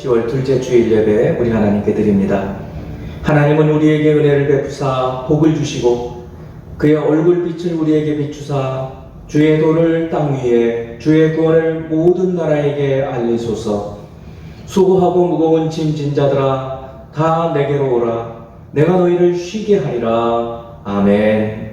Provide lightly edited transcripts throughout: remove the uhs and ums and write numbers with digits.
10월 둘째 주일 예배 우리 하나님께 드립니다. 하나님은 우리에게 은혜를 베푸사 복을 주시고 그의 얼굴빛을 우리에게 비추사 주의 도를 땅 위에 주의 구원을 모든 나라에게 알리소서. 수고하고 무거운 짐진 자들아 다 내게로 오라. 내가 너희를 쉬게 하리라. 아멘.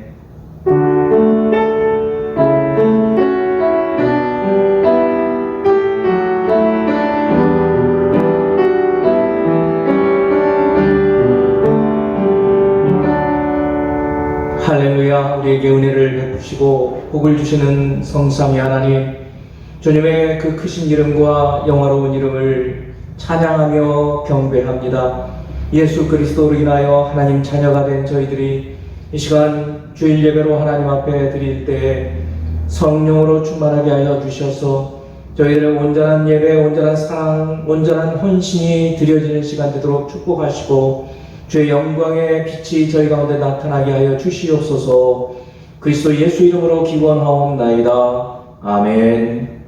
할렐루야. 우리에게 은혜를 베푸시고 복을 주시는 성삼위 하나님, 주님의 그 크신 이름과 영화로운 이름을 찬양하며 경배합니다. 예수 그리스도로 인하여 하나님 자녀가 된 저희들이 이 시간 주일 예배로 하나님 앞에 드릴 때에 성령으로 충만하게 하여 주셔서 저희들의 온전한 예배, 온전한 사랑, 온전한 헌신이 드려지는 시간 되도록 축복하시고 주의 영광의 빛이 저희 가운데 나타나게 하여 주시옵소서. 그리스도 예수 이름으로 기원하옵나이다. 아멘.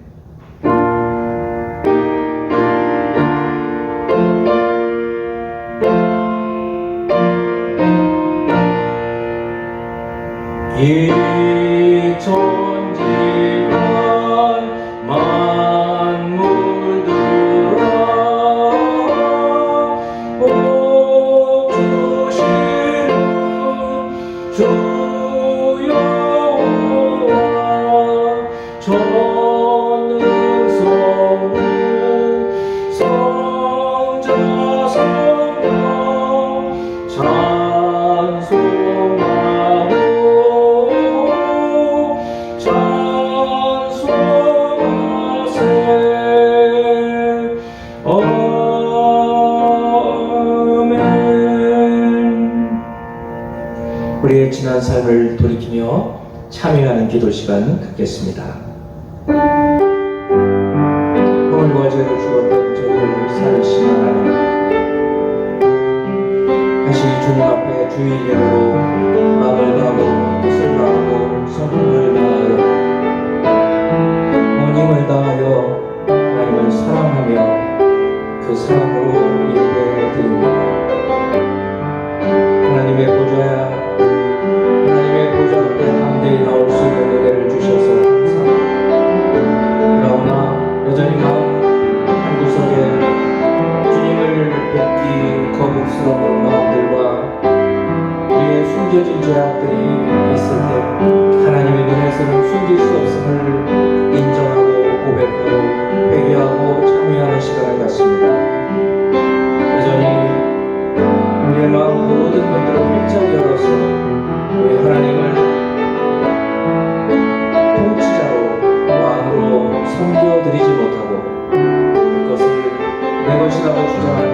이 천지간 만물들아 복 주시는 주 여호와 전능성부 성자 성령 찬송하고 찬송하세. 아멘. 우리의 지난 삶을 돌이키며 참여하는 기도 시간 갖겠습니다. 오늘과 죄로 죽었던 저희를 살리신 하나님, 다시 주님 앞에 주일 예배로 마음을 다하고 뜻을 다하고 성품을 다하여 온 힘을 다하여 하나님을 사랑하며 그 사랑으로 예배드립니다. 하나님의 보좌 앞에 담대히 나올 수 있는 은혜를 주셔서 감사합니다. 그러나 여전히 마음 한구석에 주님을 뵙기 거북스러운 마음들과 우리의 숨겨진 죄악들이 있을 때 하나님의 눈에서는 숨길 수 없음을 인정하고 고백하고 회개하고 참여하는 시간을 갖습니다. 여전히 우리의 마음 모든 문들을 활짝 열어서 우리 하나님을 통치자로 왕으로 섬겨드리지 못하고 그것을 내 것이라고 주장하는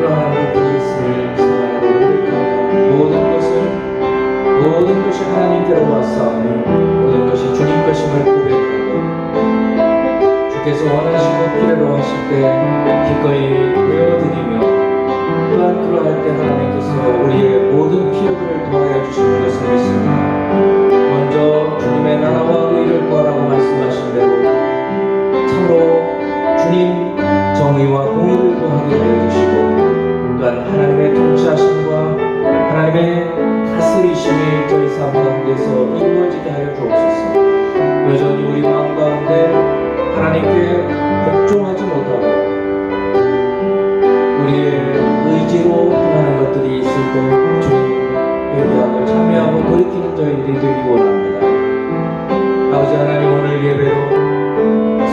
그러한 부분이 있음을 생각하고 모든 것이 하나님께로 왔사오니 모든 것이 주님 것임을 고백하고 주께서 원하시고 필요로 하실 때 기꺼이 되어드리며 또한 그러할 때 하나님께서 우리의 모든 필요를 도와여 주시는 것을 믿습니다. 먼저 주님의 나라와 의를 구하라고 말씀하신 대로 참으로 주님 정의와 공의를 구하게 하여 주시고 또한 하나님의 통치하심과 하나님의 다스리심이 저희 삶 가운데서 이루어지게 하여 주옵소서. 여전히 우리 마음 가운데 하나님께 복종하지 못하고 우리의 의지로 행하는 것들이 있을 때 주님 회개하고 참여하고 돌이키는 저희들이 되기 원합니다. 아버지 하나님, 오늘 예배로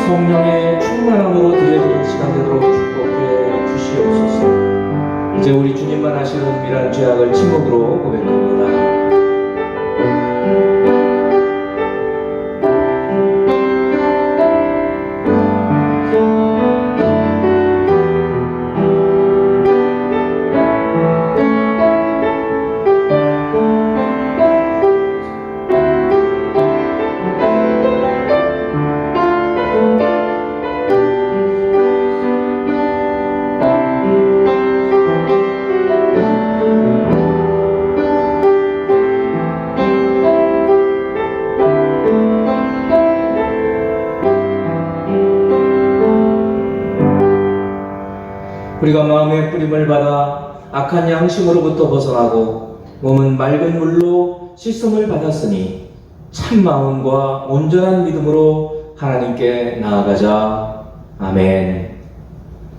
성령의 충만함으로 드려지는 시간 되도록 축복해 주시옵소서. 이제 우리 주님만 아시는 은밀한 죄악을 침묵으로 고백합니다. 마음의 뿌림을 받아 악한 양심으로부터 벗어나고 몸은 맑은 물로 씻음을 받았으니 참 마음과 온전한 믿음으로 하나님께 나아가자. 아멘.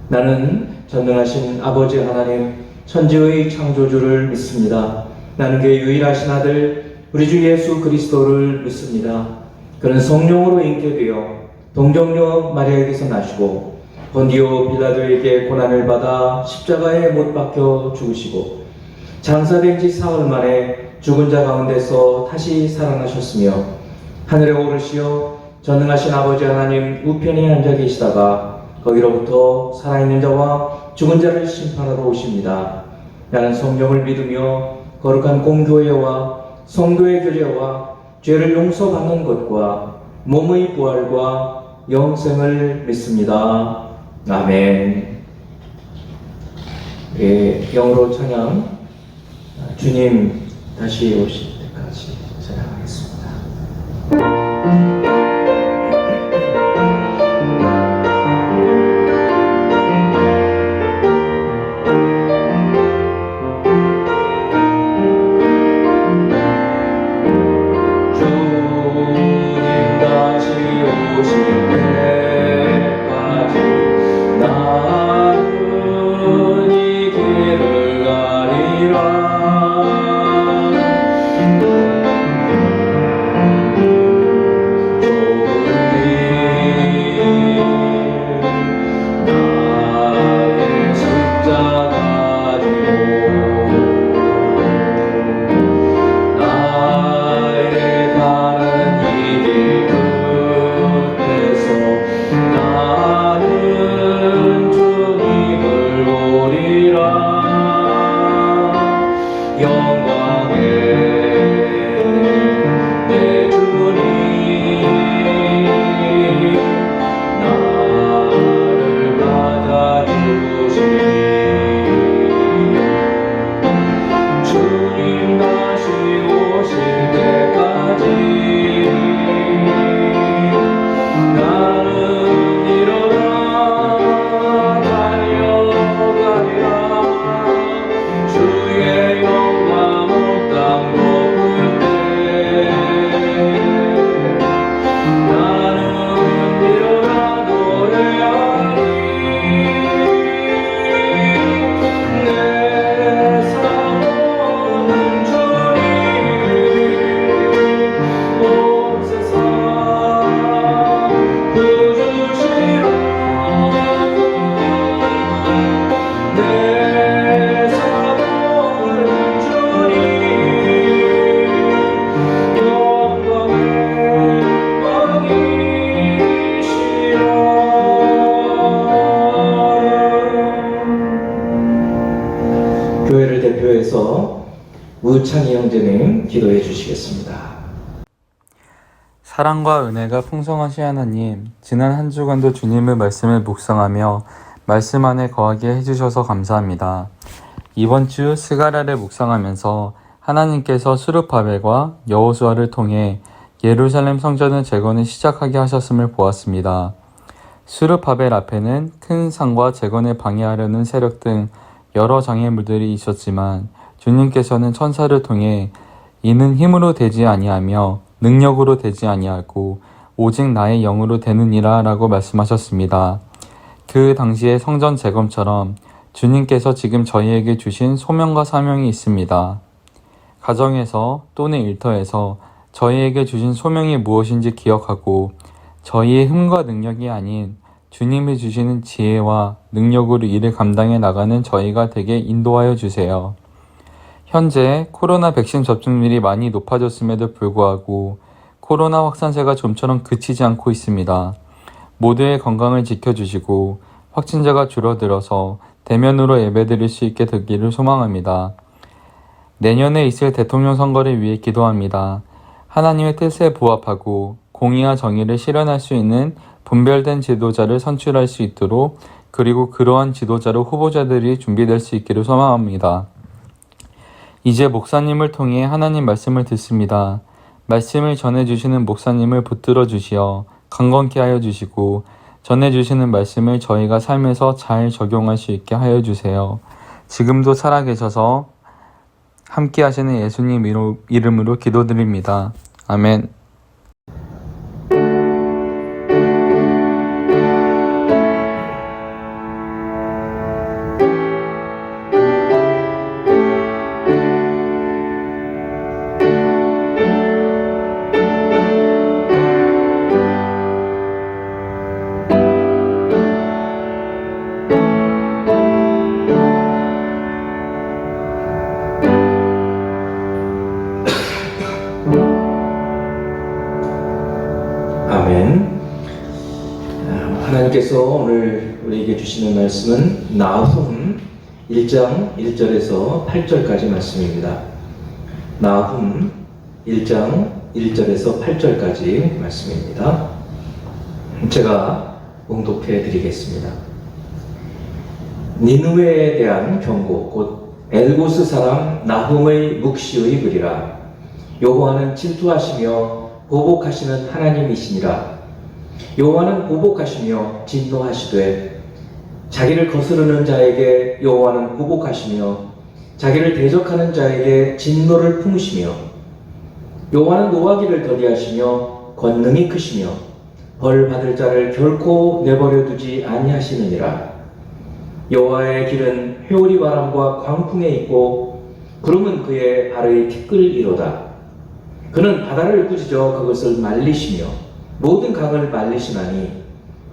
나는 전능하신 아버지 하나님 천지의 창조주를 믿습니다. 나는 그의 유일하신 아들 우리 주 예수 그리스도를 믿습니다. 그는 성령으로 잉태되어 동정녀 마리아에게서 나시고 본디오 빌라도에게 고난을 받아 십자가에 못 박혀 죽으시고 장사된 지 사흘 만에 죽은 자 가운데서 다시 살아나셨으며 하늘에 오르시어 전능하신 아버지 하나님 우편에 앉아 계시다가 거기로부터 살아있는 자와 죽은 자를 심판하러 오십니다. 나는 성령을 믿으며 거룩한 공교회와 성도의 교제와 죄를 용서받는 것과 몸의 부활과 영생을 믿습니다. 아멘. 영어로 찬양 주님 다시 오실 때까지 찬양하겠습니다. 교회를 대표해서 우창희 형제님 기도해 주시겠습니다. 사랑과 은혜가 풍성하신 하나님, 지난 한 주간도 주님의 말씀을 묵상하며 말씀 안에 거하게 해주셔서 감사합니다. 이번 주 스가랴를 묵상하면서 하나님께서 수르바벨과 여호수아를 통해 예루살렘 성전의 재건을 시작하게 하셨음을 보았습니다. 수르바벨 앞에는 큰 산과 재건을 방해하려는 세력 등 여러 장애물들이 있었지만 주님께서는 천사를 통해 이는 힘으로 되지 아니하며 능력으로 되지 아니하고 오직 나의 영으로 되느니라 라고 말씀하셨습니다. 그 당시의 성전 재건처럼 주님께서 지금 저희에게 주신 소명과 사명이 있습니다. 가정에서 또는 일터에서 저희에게 주신 소명이 무엇인지 기억하고 저희의 힘과 능력이 아닌 주님이 주시는 지혜와 능력으로 일을 감당해 나가는 저희가 되게 인도하여 주세요. 현재 코로나 백신 접종률이 많이 높아졌음에도 불구하고 코로나 확산세가 좀처럼 그치지 않고 있습니다. 모두의 건강을 지켜주시고 확진자가 줄어들어서 대면으로 예배드릴 수 있게 되기를 소망합니다. 내년에 있을 대통령 선거를 위해 기도합니다. 하나님의 뜻에 부합하고 공의와 정의를 실현할 수 있는 분별된 지도자를 선출할 수 있도록 그리고 그러한 지도자로 후보자들이 준비될 수 있기를 소망합니다. 이제 목사님을 통해 하나님 말씀을 듣습니다. 말씀을 전해주시는 목사님을 붙들어 주시어 강건케 하여 주시고 전해주시는 말씀을 저희가 삶에서 잘 적용할 수 있게 하여 주세요. 지금도 살아계셔서 함께 하시는 예수님 이름으로 기도드립니다. 아멘. 아멘. 하나님께서 오늘 우리에게 주시는 말씀은 나훔 1장 1절에서 8절까지 말씀입니다. 나훔 1장 1절에서 8절까지 말씀입니다. 제가 봉독해 드리겠습니다. 니느웨에 대한 경고, 곧 엘고스 사람 나훔의 묵시의 글이라. 여호와는 질투하시며 보복하시는 하나님이시니라. 여호와는 보복하시며 진노하시되 자기를 거스르는 자에게 여호와는 보복하시며 자기를 대적하는 자에게 진노를 품으시며 여호와는 노하기를 더디하시며 권능이 크시며 벌 받을 자를 결코 내버려 두지 아니하시느니라. 여호와의 길은 회오리 바람과 광풍에 있고 구름은 그의 발의 티끌이로다. 그는 바다를 꾸짖어 그것을 말리시며 모든 강을 말리시나니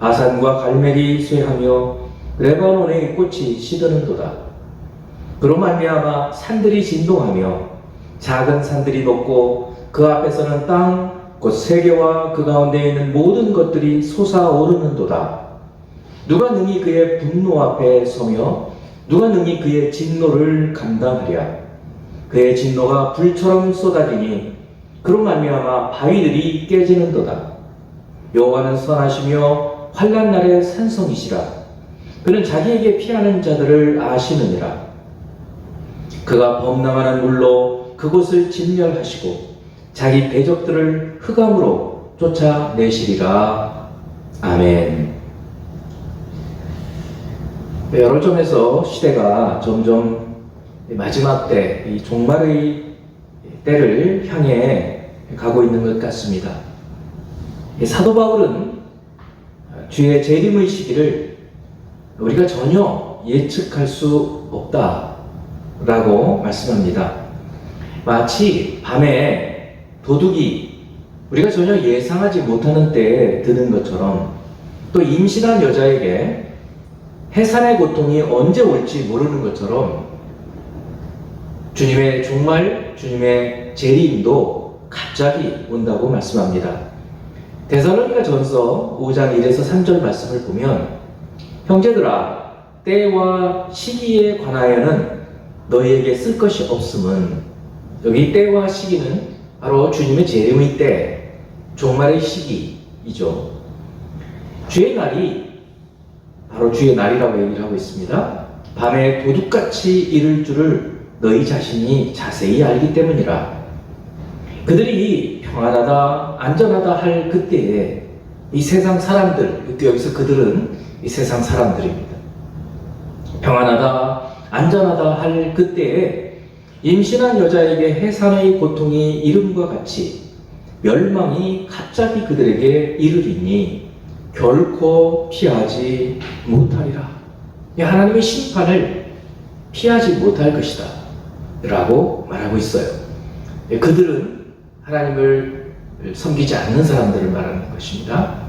바산과 갈멜이 쇠하며 레바논의 꽃이 시드는도다. 그로 말미암아 산들이 진동하며 작은 산들이 높고 그 앞에서는 땅 곧 세계와 그 가운데 있는 모든 것들이 솟아오르는도다. 누가 능히 그의 분노 앞에 서며 누가 능히 그의 진노를 감당하랴. 그의 진노가 불처럼 쏟아지니 그로 말미암아 바위들이 깨지는도다. 여호와는 선하시며 환난 날에 산성이시라. 그는 자기에게 피하는 자들을 아시느니라. 그가 범람하는 물로 그곳을 진멸하시고 자기 대적들을 흑암으로 쫓아내시리라. 아멘. 여러 점에서 시대가 점점 마지막 때, 이 종말의 때를 향해 가고 있는 것 같습니다. 사도 바울은 주의 재림의 시기를 우리가 전혀 예측할 수 없다라고 말씀합니다. 마치 밤에 도둑이 우리가 전혀 예상하지 못하는 때에 드는 것처럼, 또 임신한 여자에게 해산의 고통이 언제 올지 모르는 것처럼 주님의 종말, 주님의 재림도 갑자기 온다고 말씀합니다. 데살로니가 전서 5장 1에서 3절 말씀을 보면, 형제들아, 때와 시기에 관하여는 너희에게 쓸 것이 없음은, 여기 때와 시기는 바로 주님의 재림의 때, 종말의 시기이죠. 주의 날이 바로 주의 날이라고 얘기를 하고 있습니다. 밤에 도둑같이 이를 줄을 너희 자신이 자세히 알기 때문이라. 그들이 평안하다, 안전하다 할 그때에 이 세상 사람들, 여기서 그들은 이 세상 사람들입니다. 평안하다, 안전하다 할 그때에 임신한 여자에게 해산의 고통이 이름과 같이 멸망이 갑자기 그들에게 이르리니 결코 피하지 못하리라. 하나님의 심판을 피하지 못할 것이다 라고 말하고 있어요. 그들은 하나님을 섬기지 않는 사람들을 말하는 것입니다.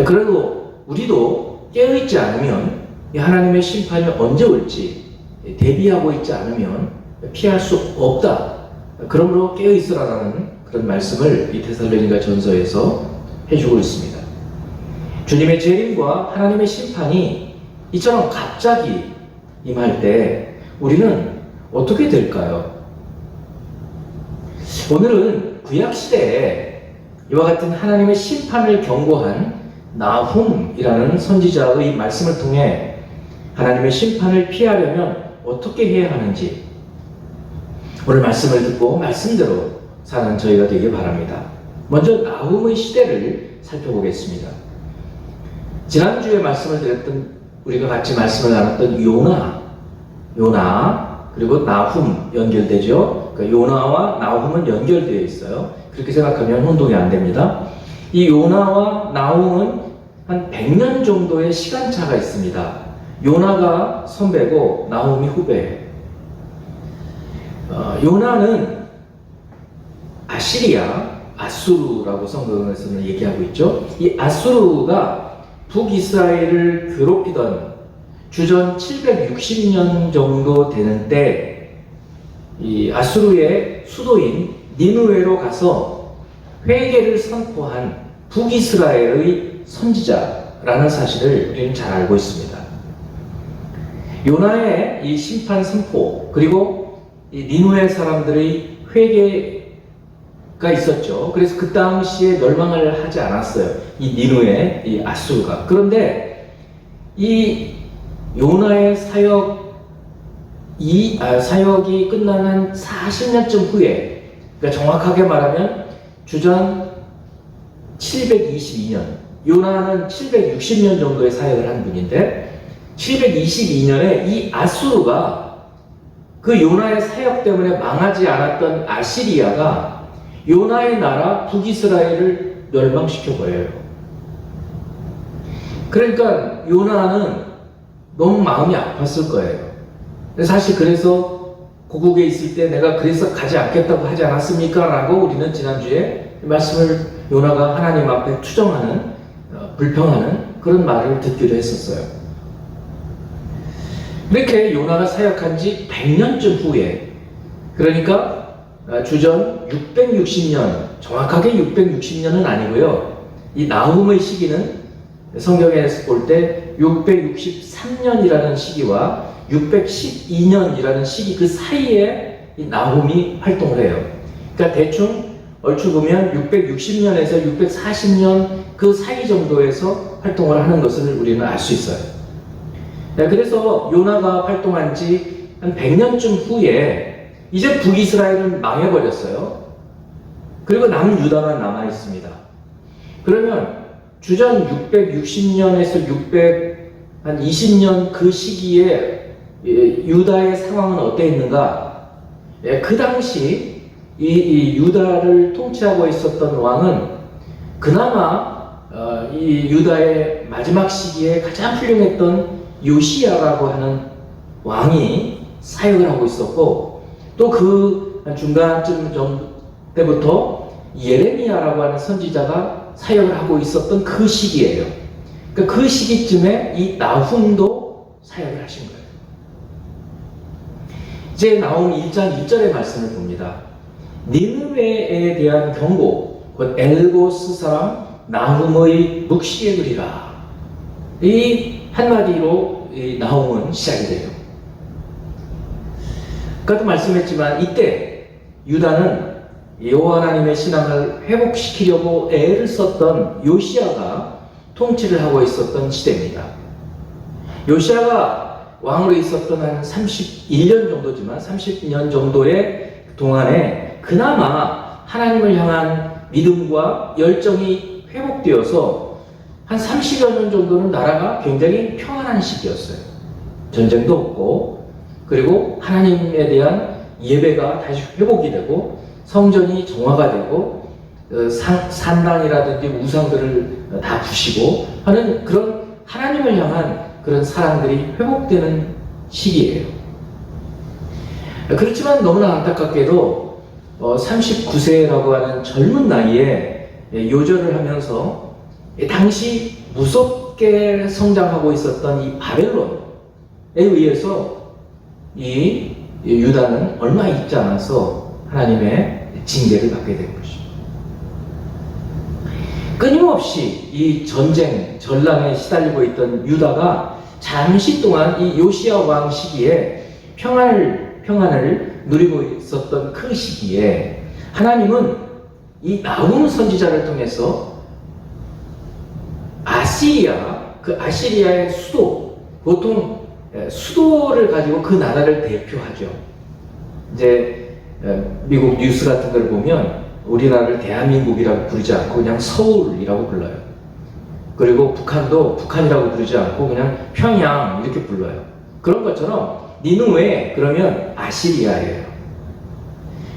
그래도 우리도 깨어있지 않으면 하나님의 심판이 언제 올지 대비하고 있지 않으면 피할 수 없다. 그러므로 깨어있으라는 그런 말씀을 이 데살로니가 전서에서 해주고 있습니다. 주님의 재림과 하나님의 심판이 이처럼 갑자기 임할 때 우리는 어떻게 될까요? 오늘은 구약시대에 이와 같은 하나님의 심판을 경고한 나훔이라는 선지자의 말씀을 통해 하나님의 심판을 피하려면 어떻게 해야 하는지 오늘 말씀을 듣고 말씀대로 사는 저희가 되길 바랍니다. 먼저 나훔의 시대를 살펴보겠습니다. 지난주에 말씀을 드렸던, 우리가 같이 말씀을 나눴던 요나 그리고 나훔 연결되죠. 그러니까 요나와 나훔은 연결되어 있어요. 그렇게 생각하면 혼동이 안 됩니다. 이 요나와 나훔은 한 100년 정도의 시간차가 있습니다. 요나가 선배고 나훔이 후배예요. 요나는 아수르라고 성경에서는 얘기하고 있죠. 이 아수르가 북이스라엘을 괴롭히던 주전 760년 정도 되는 때 이 아수르의 수도인 니느웨로 가서 회개를 선포한 북이스라엘의 선지자라는 사실을 우리는 잘 알고 있습니다. 요나의 이 심판 선포, 그리고 이 니느웨 사람들의 회개가 있었죠. 그래서 그 당시에 멸망을 하지 않았어요. 이 니느웨, 이 아수르가. 그런데 이 요나의 사역이 끝난 한 40년쯤 후에, 그러니까 정확하게 말하면 주전 722년, 요나는 760년 정도의 사역을 한 분인데 722년에 이 아수르가 그 요나의 사역 때문에 망하지 않았던 아시리아가 요나의 나라 북이스라엘을 멸망시켜버려요. 그러니까 요나는 너무 마음이 아팠을 거예요. 사실 그래서 고국에 있을 때 내가 그래서 가지 않겠다고 하지 않았습니까? 라고 우리는 지난주에 말씀을 요나가 하나님 앞에 투정하는, 불평하는 그런 말을 듣기도 했었어요. 이렇게 요나가 사역한 지 100년쯤 후에, 그러니까 주전 660년, 정확하게 660년은 아니고요. 이 나훔의 시기는 성경에서 볼 때 663년이라는 시기와 612년이라는 시기 그 사이에 이 나훔이 활동을 해요. 그러니까 대충 얼추 보면 660년에서 640년 그 사이 정도에서 활동을 하는 것을 우리는 알 수 있어요. 그래서 요나가 활동한 지 한 100년쯤 후에 이제 북이스라엘은 망해버렸어요. 그리고 남유다만 남아있습니다. 그러면 주전 660년에서 620년 그 시기에 유다의 상황은 어땠는가? 그 당시 이 유다를 통치하고 있었던 왕은 그나마 이 유다의 마지막 시기에 가장 훌륭했던 요시야라고 하는 왕이 사역을 하고 있었고, 또 그 중간쯤 정도 때부터 예레미야라고 하는 선지자가 사역을 하고 있었던 그 시기예요. 그러니까 그 시기쯤에 이 나훔도 사역을 하신 거예요. 이제 나훔 1장 1절의 말씀을 봅니다. 니느웨에 대한 경고, 곧 엘고스 사람 나훔의 묵시에 그리라. 이 한마디로 이 나훔은 시작이 돼요. 아까도 말씀했지만 이때 유다는 여호와 하나님의 신앙을 회복시키려고 애를 썼던 요시야가 통치를 하고 있었던 시대입니다. 요시야가 왕으로 있었던 한 31년 정도지만 30년 정도의 동안에 그나마 하나님을 향한 믿음과 열정이 회복되어서 한 30여 년 정도는 나라가 굉장히 평안한 시기였어요. 전쟁도 없고, 그리고 하나님에 대한 예배가 다시 회복이 되고 성전이 정화가 되고 산당이라든지 우상들을 다 부시고 하는 그런 하나님을 향한 그런 사랑들이 회복되는 시기예요. 그렇지만 너무나 안타깝게도 39세라고 하는 젊은 나이에 요절을 하면서 당시 무섭게 성장하고 있었던 이 바벨론에 의해서 이 유다는 얼마 있지 않아서 하나님의 징계를 받게 된 것이죠. 끊임없이 이 전랑에 시달리고 있던 유다가 잠시 동안 이 요시야 왕 시기에 평안을 누리고 있었던 그 시기에 하나님은 이 나훔 선지자를 통해서 아시리아의 수도, 보통 수도를 가지고 그 나라를 대표하죠. 이제 미국 뉴스 같은 걸 보면 우리나라를 대한민국이라고 부르지 않고 그냥 서울이라고 불러요. 그리고 북한도 북한이라고 부르지 않고 그냥 평양 이렇게 불러요. 그런 것처럼 니누웨 그러면 아시리아예요.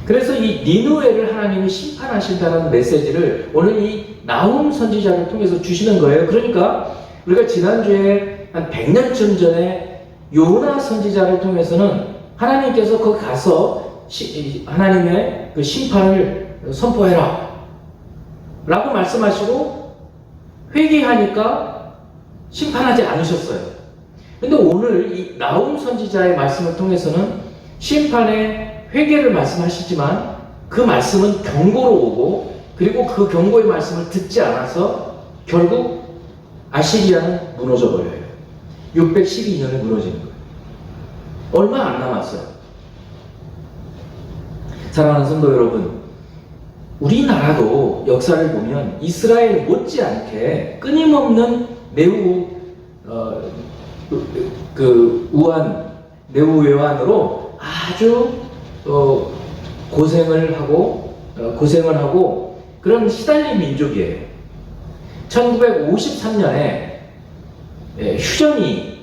그래서 이 니누웨를 하나님이 심판하신다는 메시지를 오늘 이 나훔 선지자를 통해서 주시는 거예요. 그러니까 우리가 지난주에 한 100년쯤 전에 요나 선지자를 통해서는 하나님께서 거기 가서 하나님의 그 심판을 선포해라 라고 말씀하시고 회개하니까 심판하지 않으셨어요. 근데 오늘 이 나훔 선지자의 말씀을 통해서는 심판의 회개를 말씀하시지만 그 말씀은 경고로 오고 그리고 그 경고의 말씀을 듣지 않아서 결국 아시리아는 무너져 버려요. 612년에 무너지는 거예요. 얼마 안 남았어요. 사랑하는 성도 여러분, 우리나라도 역사를 보면 이스라엘 못지않게 끊임없는 매우 우한, 매우 외환으로 아주 고생을 하고 그런 시달린 민족이에요. 1953년에 휴전이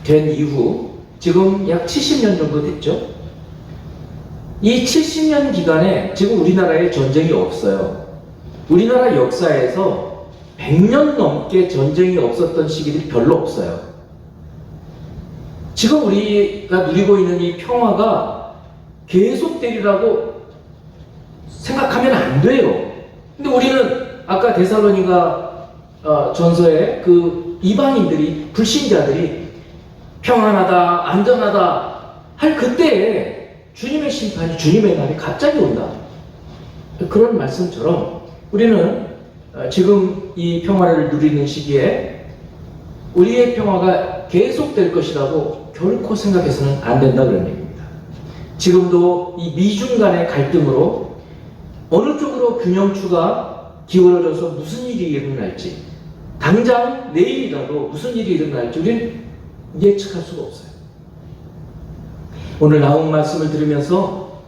된 이후 지금 약 70년 정도 됐죠. 이 70년 기간에 지금 우리나라에 전쟁이 없어요. 우리나라 역사에서 100년 넘게 전쟁이 없었던 시기들이 별로 없어요. 지금 우리가 누리고 있는 이 평화가 계속되리라고 생각하면 안 돼요. 근데 우리는 아까 데살로니가 전서에 그 이방인들이, 불신자들이 평안하다, 안전하다 할 그때에 주님의 심판이, 주님의 날이 갑자기 온다. 그런 말씀처럼 우리는 지금 이 평화를 누리는 시기에 우리의 평화가 계속될 것이라고 결코 생각해서는 안 된다 그런 얘기입니다. 지금도 이 미중 간의 갈등으로 어느 쪽으로 균형추가 기울어져서 무슨 일이 일어날지, 당장 내일이라도 무슨 일이 일어날지 우리는 예측할 수가 없어요. 오늘 나온 말씀을 들으면서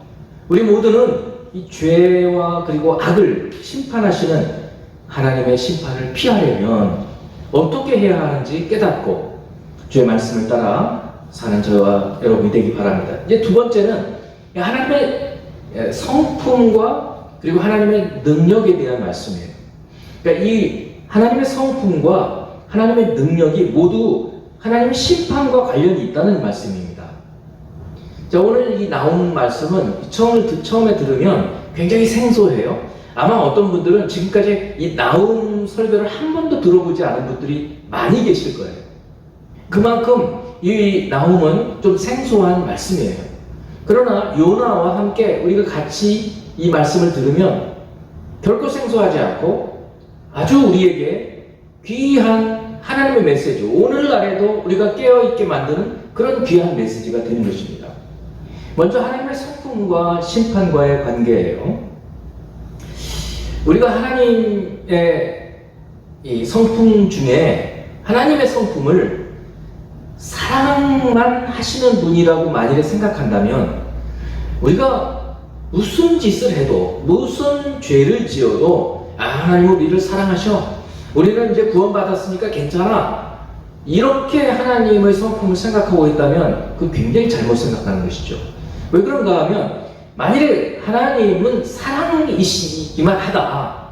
우리 모두는 이 죄와 그리고 악을 심판하시는 하나님의 심판을 피하려면 어떻게 해야 하는지 깨닫고 주의 말씀을 따라 사는 저와 여러분이 되기 바랍니다. 이제 두 번째는 하나님의 성품과 그리고 하나님의 능력에 대한 말씀이에요. 그러니까 이 하나님의 성품과 하나님의 능력이 모두 하나님의 심판과 관련이 있다는 말씀입니다. 자, 오늘 이 나온 말씀은 처음에 들으면 굉장히 생소해요. 아마 어떤 분들은 지금까지 이 나온 설교를 한 번도 들어보지 않은 분들이 많이 계실 거예요. 그만큼 이 나움은 좀 생소한 말씀이에요. 그러나 요나와 함께 우리가 같이 이 말씀을 들으면 결코 생소하지 않고 아주 우리에게 귀한 하나님의 메시지, 오늘날에도 우리가 깨어있게 만드는 그런 귀한 메시지가 되는 것입니다. 먼저 하나님의 성품과 심판과의 관계예요. 우리가 하나님의 이 성품 중에 하나님의 성품을 사랑만 하시는 분이라고 만일에 생각한다면 우리가 무슨 짓을 해도 무슨 죄를 지어도 하나님 우리를 사랑하셔, 우리는 이제 구원받았으니까 괜찮아, 이렇게 하나님의 성품을 생각하고 있다면 그 굉장히 잘못 생각하는 것이죠. 왜 그런가 하면 만일에 하나님은 사랑이시기만 하다,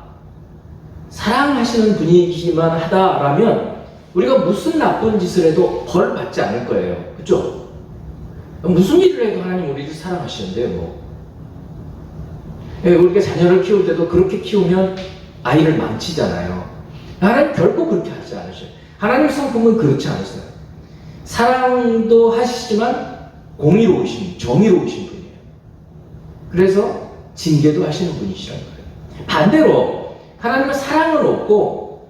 사랑하시는 분이기만 하다라면 우리가 무슨 나쁜 짓을 해도 벌 받지 않을 거예요. 그렇죠? 무슨 일을 해도 하나님 우리를 사랑하시는데요. 뭐 우리가 자녀를 키울 때도 그렇게 키우면 아이를 망치잖아요. 하나님 결코 그렇게 하지 않으셔요. 하나님 성품은 그렇지 않으세요. 사랑도 하시지만 공의로우신, 정의로우신 분이에요. 그래서 징계도 하시는 분이시라는 거예요. 반대로 하나님은 사랑은 없고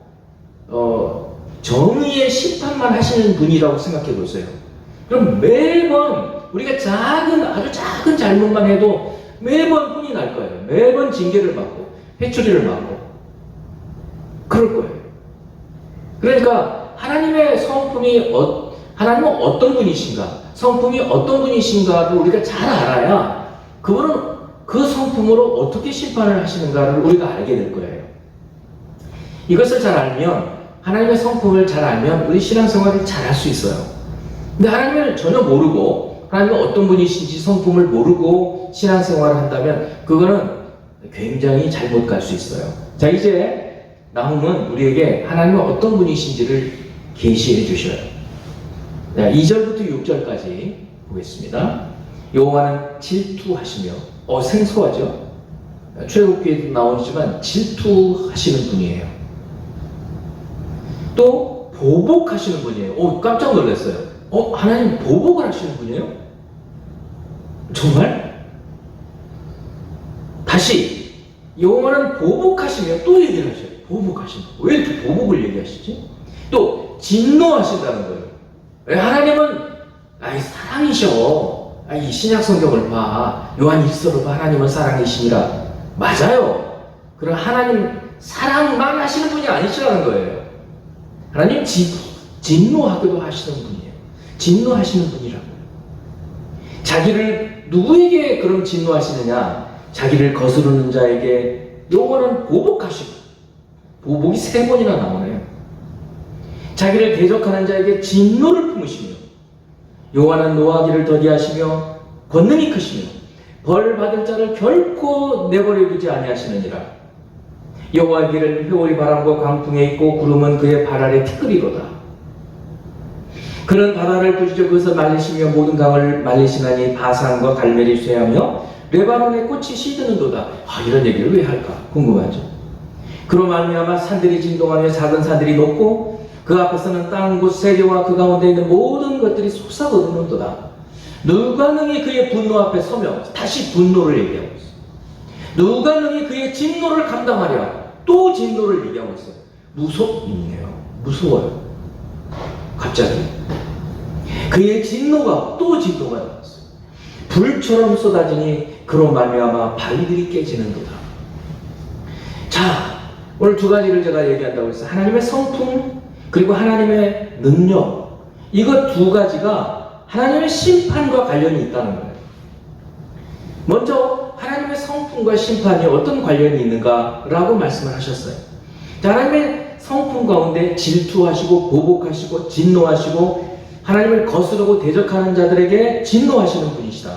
정의의 심판만 하시는 분이라고 생각해 보세요. 그럼 매번 우리가 아주 작은 잘못만 해도 매번 혼이 날 거예요. 매번 징계를 받고 회초리를 맞고 그럴 거예요. 그러니까 하나님의 성품이 하나님은 어떤 분이신가, 성품이 어떤 분이신가를 우리가 잘 알아야 그분은 그 성품으로 어떻게 심판을 하시는가를 우리가 알게 될 거예요. 이것을 잘 알면, 하나님의 성품을 잘 알면 우리 신앙생활을 잘 할 수 있어요. 근데 하나님을 전혀 모르고, 하나님은 어떤 분이신지 성품을 모르고 신앙생활을 한다면 그거는 굉장히 잘못 갈 수 있어요. 자, 이제 나훔은 우리에게 하나님은 어떤 분이신지를 계시해 주셔요. 2절부터 6절까지 보겠습니다. 여호와는 질투하시며, 생소하죠? 출애굽기에도 나오지만 질투하시는 분이에요. 또 보복하시는 분이에요. 깜짝 놀랐어요. 하나님 보복을 하시는 분이에요? 정말? 다시 여호와는 보복하시며, 또 얘기를 하셔요. 보복하시는. 왜 이렇게 보복을 얘기하시지? 또 진노하신다는 거예요. 왜? 하나님은 사랑이셔. 이 신약 성경을 봐. 요한 1서를 봐. 하나님은 사랑이시니라. 맞아요. 그럼 하나님 사랑만 하시는 분이 아니시라는 거예요. 하나님 진노하기도 하시는 분이에요. 진노하시는 분이라고요. 자기를 누구에게 그럼 진노하시느냐? 자기를 거스르는 자에게 여호와는 보복하시고, 보복이 3번이나 나오네요. 자기를 대적하는 자에게 진노를 품으시며, 여호와는 노하기를 더디하시며 권능이 크시며 벌 받을 자를 결코 내버려 두지 아니하시느니라. 여호와의 길은 회오리 바람과 광풍에 있고 구름은 그의 발 아래 티끌이로다. 그는 바다를 부시져 그것을 말리시며 모든 강을 말리시나니 바산과 갈멜이 쇠하며 레바논의 꽃이 시드는도다. 이런 얘기를 왜 할까 궁금하죠. 그로 말미암아 산들이 진동하며 작은 산들이 높고 그 앞에서는 땅과 세계와 그 가운데 있는 모든 것들이 솟아오르는도다. 누가 능히 그의 분노 앞에 서며, 다시 분노를 얘기하고 있어요. 누가 능히 그의 진노를 감당하랴. 또 진노를 얘기하고 있어요. 무섭네요. 무서워요. 갑자기 그의 진노가 또 진노가 나왔어요. 불처럼 쏟아지니 그로 말미암아 바위들이 깨지는도다. 자, 오늘 2가지를 제가 얘기한다고 했어요. 하나님의 성품, 그리고 하나님의 능력. 이것 2가지가 하나님의 심판과 관련이 있다는 거예요. 먼저 하나님의 성품과 심판이 어떤 관련이 있는가라고 말씀을 하셨어요. 자, 하나님의 성품 가운데 질투하시고 보복하시고 진노하시고 하나님을 거스르고 대적하는 자들에게 진노하시는 분이시다.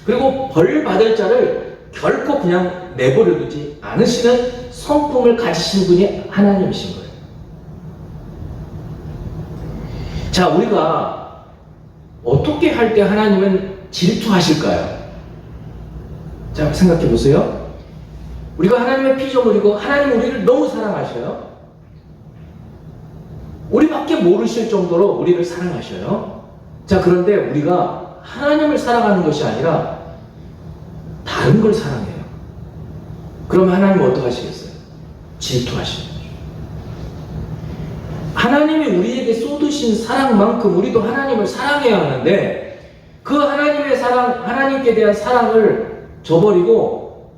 그리고 벌 받을 자를 결코 그냥 내버려 두지 않으시는 성품을 가지신 분이 하나님이신 거예요. 자, 우리가 어떻게 할 때 하나님은 질투하실까요? 자, 생각해 보세요. 우리가 하나님의 피조물이고 하나님 우리를 너무 사랑하셔요. 우리밖에 모르실 정도로 우리를 사랑하셔요. 자, 그런데 우리가 하나님을 사랑하는 것이 아니라 다른 걸 사랑해요. 그러면 하나님은 어떻게 하시겠어요? 질투하시는 거죠. 하나님이 우리에게 쏟으신 사랑만큼 우리도 하나님을 사랑해야 하는데, 그 하나님의 사랑, 하나님께 대한 사랑을 저버리고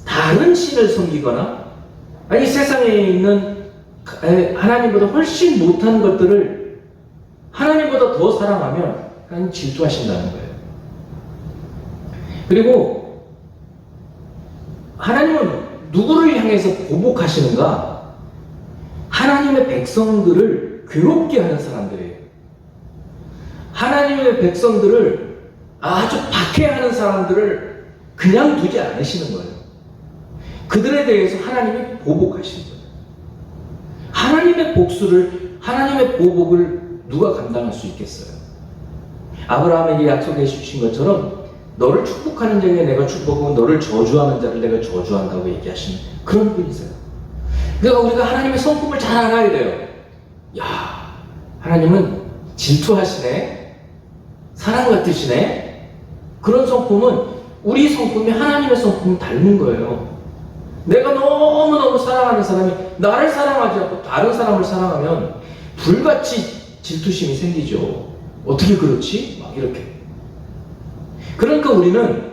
다른 신을 섬기거나, 아니 세상에 있는 하나님보다 훨씬 못한 것들을 하나님보다 더 사랑하면 하나님 질투하신다는 거예요. 그리고 하나님은 누구를 향해서 보복하시는가? 하나님의 백성들을 괴롭게 하는 사람들이에요. 하나님의 백성들을 아주 박해하는 사람들을 그냥 두지 않으시는 거예요. 그들에 대해서 하나님이 보복하시는 거예요. 하나님의 복수를, 하나님의 보복을 누가 감당할 수 있겠어요? 아브라함에게 약속해 주신 것처럼 너를 축복하는 자에게 내가 축복하고 너를 저주하는 자를 내가 저주한다고 얘기하시는 그런 분이세요. 그러니까 우리가 하나님의 성품을 잘 알아야 돼요. 야, 하나님은 질투하시네, 사랑 같으시네. 그런 성품은 우리 성품이 하나님의 성품을 닮은 거예요. 내가 너무너무 사랑하는 사람이 나를 사랑하지 않고 다른 사람을 사랑하면 불같이 질투심이 생기죠. 어떻게 그렇지? 막 이렇게. 그러니까 우리는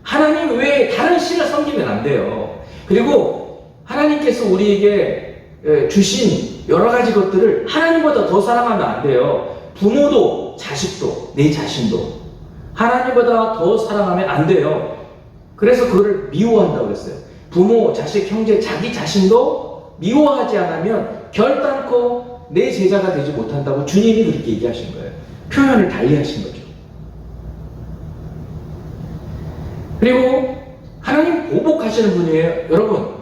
하나님 외에 다른 신을 섬기면 안 돼요. 그리고 하나님께서 우리에게 주신 여러 가지 것들을 하나님보다 더 사랑하면 안 돼요. 부모도 자식도 내 자신도 하나님보다 더 사랑하면 안 돼요. 그래서 그거를 미워한다고 그랬어요. 부모, 자식, 형제, 자기 자신도 미워하지 않으면 결단코 내 제자가 되지 못한다고 주님이 그렇게 얘기하신 거예요. 표현을 달리 하신 거죠. 그리고 하나님 보복하시는 분이에요. 여러분,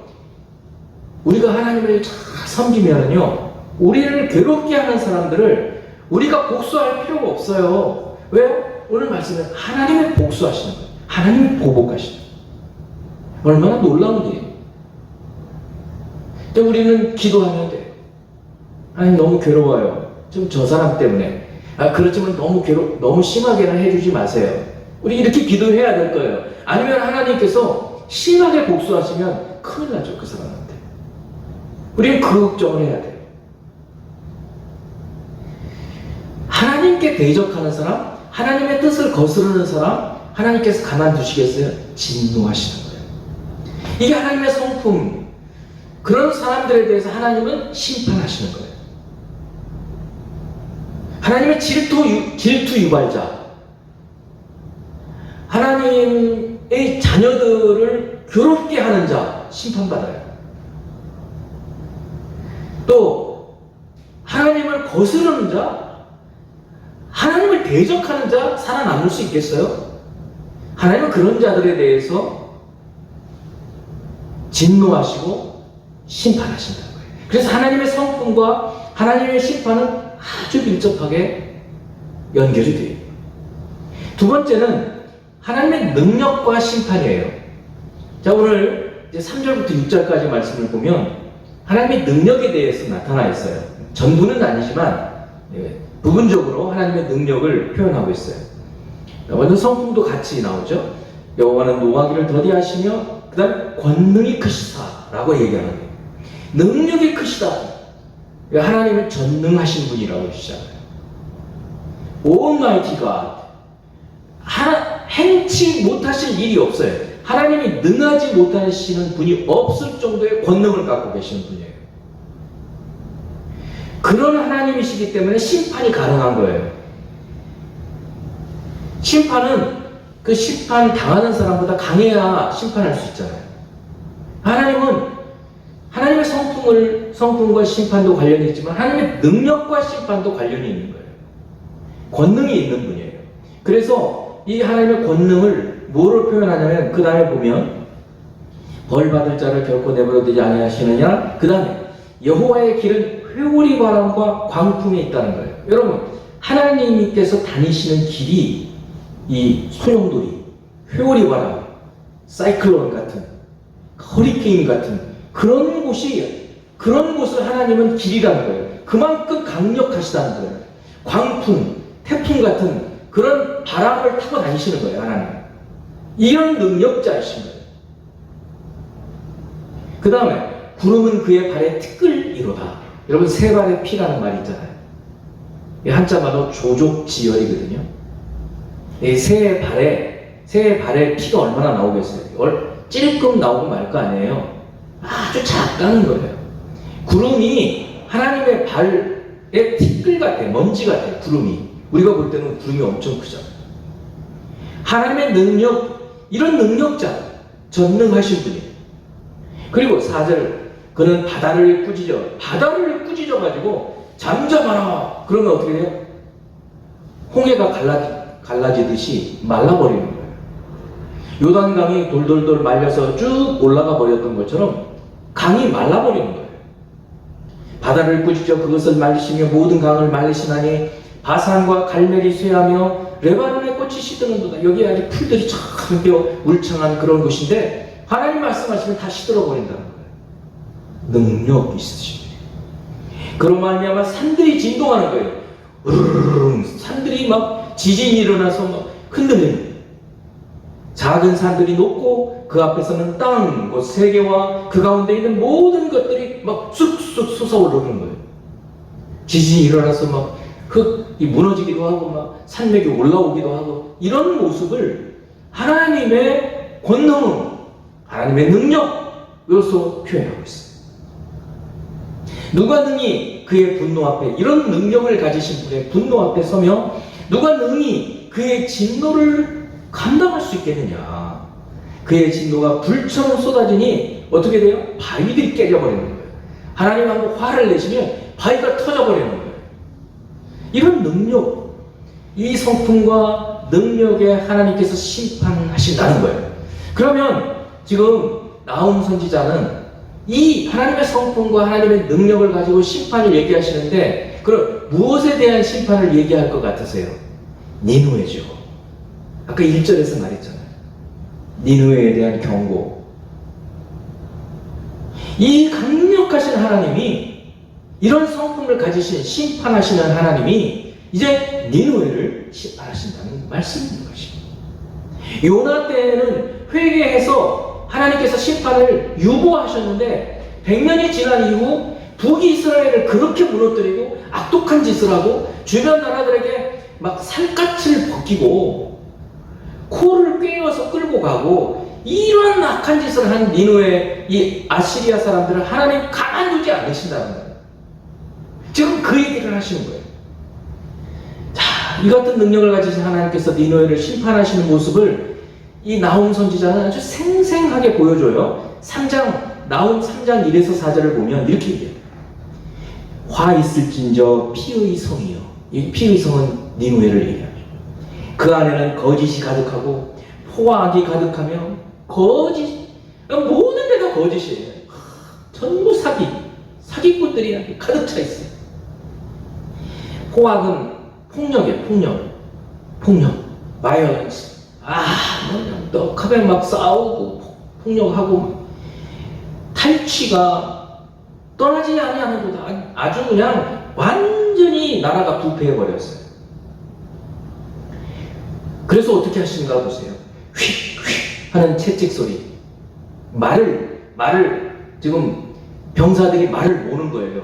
우리가 하나님을 잘 섬기면요, 우리를 괴롭게 하는 사람들을 우리가 복수할 필요가 없어요. 왜요? 오늘 말씀은 하나님의 복수하시는 거예요. 하나님의 보복하시는 거예요. 얼마나 놀라운 일이에요. 근데 우리는 기도하면 돼요. 하나님 너무 괴로워요. 좀 저 사람 때문에. 그렇지만 너무 심하게는 해주지 마세요. 우리 이렇게 기도해야 될 거예요. 아니면 하나님께서 심하게 복수하시면 큰일 나죠, 그 사람한테. 우리는 그 걱정을 해야 돼요. 하나님께 대적하는 사람, 하나님의 뜻을 거스르는 사람, 하나님께서 가만두시겠어요? 진노하시는 거예요. 이게 하나님의 성품. 그런 사람들에 대해서 하나님은 심판하시는 거예요. 하나님의 질투 유발자, 하나님의 자녀들을 괴롭게 하는 자 심판받아요. 또 하나님을 거스르는 자, 하나님을 대적하는 자 살아남을 수 있겠어요? 하나님은 그런 자들에 대해서 진노하시고 심판하신다는 거예요. 그래서 하나님의 성품과 하나님의 심판은 아주 밀접하게 연결이 돼요. 두 번째는 하나님의 능력과 심판이에요. 자, 오늘 이제 3절부터 6절까지 말씀을 보면 하나님의 능력에 대해서 나타나 있어요. 전부는 아니지만 부분적으로 하나님의 능력을 표현하고 있어요. 먼저 성품도 같이 나오죠. 여호와는 노하기를 더디하시며 그 다음에 권능이 크시다라고 얘기하는 거예요. 능력이 크시다. 하나님은 전능하신 분이라고 주시잖아요. Almighty God. 행치 못하실 일이 없어요. 하나님이 능하지 못하시는 분이 없을 정도의 권능을 갖고 계시는 분이에요. 그런 하나님이시기 때문에 심판이 가능한 거예요. 심판은 그 심판 당하는 사람보다 강해야 심판할 수 있잖아요. 하나님은 하나님의 성품과 심판도 관련이 있지만 하나님의 능력과 심판도 관련이 있는 거예요. 권능이 있는 분이에요. 그래서 이 하나님의 권능을 뭐로 표현하냐면 그 다음에 보면 벌 받을 자를 결코 내버려 두지 아니하시느냐. 그 다음에 여호와의 길은 회오리 바람과 광풍이 있다는 거예요. 여러분, 하나님께서 다니시는 길이 이 소용돌이, 회오리 바람, 사이클론 같은, 허리케인 같은 그런 곳을 하나님은 길이라는 거예요. 그만큼 강력하시다는 거예요. 광풍, 태풍 같은 그런 바람을 타고 다니시는 거예요, 하나님. 이런 능력자이신 거예요. 그 다음에 구름은 그의 발에 티끌이로다. 여러분, 세 발의 피라는 말이 있잖아요. 한자마다 조족지열이거든요. 새 발에 피가 얼마나 나오겠어요? 찔끔 나오고 말 거 아니에요. 아주 작다는 거예요. 구름이 하나님의 발에 티끌 같아, 먼지 같아, 구름이. 우리가 볼 때는 구름이 엄청 크잖아요. 하나님의 능력, 이런 능력자, 전능하신 분이에요. 그리고 4절, 그는 바다를 꾸짖어가지고 잠잠하라. 그러면 어떻게 돼요? 홍해가 갈라지듯이 말라버리는 거예요. 요단강이 돌돌돌 말려서 쭉 올라가 버렸던 것처럼 강이 말라버리는 거예요. 바다를 꾸짖어 그것을 말리시며 모든 강을 말리시나니 바산과 갈멜이 쇠하며 레바논의 꽃이 시드는도다. 여기 아직 풀들이 참 울창한 그런 곳인데 하나님 말씀하시면 다 시들어버린다는 거예요. 능력 있으신 분이에요. 그런 말미암아 산들이 진동하는 거예요. 산들이 막 지진이 일어나서 막 흔들리는 거예요. 작은 산들이 높고 그 앞에서는 땅, 곧 세계와 그 가운데 있는 모든 것들이 막 쑥쑥 솟아오르는 거예요. 지진이 일어나서 막 흙이 무너지기도 하고 막 산맥이 올라오기도 하고 이런 모습을 하나님의 권능, 하나님의 능력으로서 표현하고 있어요. 누가 능히 그의 분노 앞에, 이런 능력을 가지신 분의 분노 앞에 서며 누가 능히 그의 진노를 감당할 수 있겠느냐. 그의 진노가 불처럼 쏟아지니 어떻게 돼요? 바위들이 깨져버리는 거예요. 하나님 한번 화를 내시면 바위가 터져버리는 거예요. 이런 능력, 이 성품과 능력에 하나님께서 심판하신다는 거예요. 그러면 지금 나훔 선지자는 이 하나님의 성품과 하나님의 능력을 가지고 심판을 얘기하시는데, 그럼 무엇에 대한 심판을 얘기할 것 같으세요? 니느웨죠. 아까 1절에서 말했잖아요. 니느웨에 대한 경고. 이 강력하신 하나님이, 이런 성품을 가지신 심판하시는 하나님이 이제 니느웨를 심판하신다는 말씀인 것입니다. 요나 때에는 회개해서 하나님께서 심판을 유보하셨는데 100년이 지난 이후 북이스라엘을 그렇게 무너뜨리고 악독한 짓을 하고 주변 나라들에게 막 살갗을 벗기고 코를 꿰어서 끌고 가고 이런 악한 짓을 한 니느웨 이 아시리아 사람들을 하나님 가만두지 않으신다는 거예요. 지금 그 얘기를 하시는 거예요. 자, 이 같은 능력을 가지신 하나님께서 니느웨를 심판하시는 모습을 이 나훔 선지자는 아주 생생하게 보여줘요. 나훔 3장 1에서 4절을 보면 이렇게 얘기해요. 화 있을진저 피의 성이요. 이 피의 성은 니느웨를 얘기합니다. 그 안에는 거짓이 가득하고 포와 악이 가득하며 거짓, 모든 데가 거짓이에요. 전부 사기꾼들이 가득 차 있어요. 포악은 폭력이에요. 폭력, 바이올런스. 그냥 떡하게 막 싸우고 폭력하고 탈취가 떠나지 아니하는구나. 아주 그냥 완전히 나라가 부패해버렸어요. 그래서 어떻게 하시는가 보세요. 휙휙 하는 채찍 소리. 말을 지금 병사들이 말을 모는 거예요.